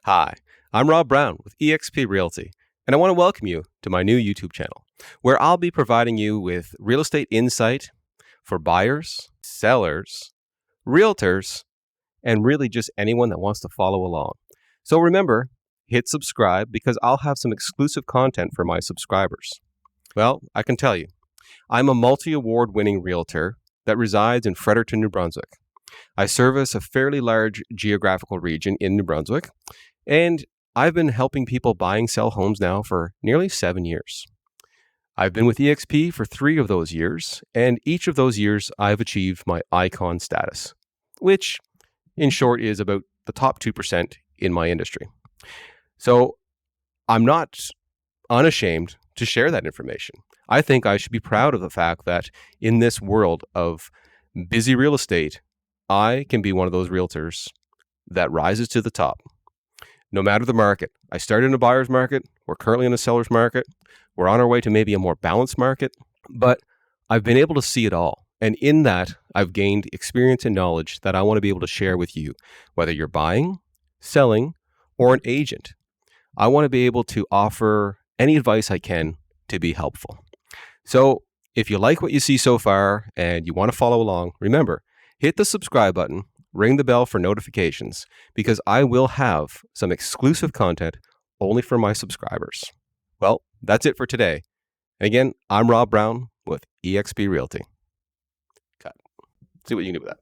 Hi, I'm Rob Brown with eXp Realty, and I want to welcome you to my new YouTube channel, where I'll be providing you with real estate insight for buyers, sellers, realtors, and really just anyone that wants to follow along. So remember, hit subscribe because I'll have some exclusive content for my subscribers. Well, I can tell you, I'm a multi-award winning realtor that resides in Fredericton, New Brunswick. I service a fairly large geographical region in New Brunswick, and I've been helping people buy and sell homes now for nearly 7 years. I've been with eXp for 3 of those years, and each of those years I've achieved my icon status, which in short is about the top 2% in my industry. So I'm not unashamed to share that information. I think I should be proud of the fact that in this world of busy real estate, I can be one of those realtors that rises to the top. No matter the market. I started in a buyer's market. We're currently in a seller's market. We're on our way to maybe a more balanced market, but I've been able to see it all. And in that, I've gained experience and knowledge that I want to be able to share with you, whether you're buying, selling, or an agent. I want to be able to offer any advice I can to be helpful. So if you like what you see so far and you want to follow along, remember, hit the subscribe button, ring the bell for notifications, because I will have some exclusive content only for my subscribers. Well, that's it for today. Again, I'm Rob Brown with eXp Realty. Cut. See what you can do with that.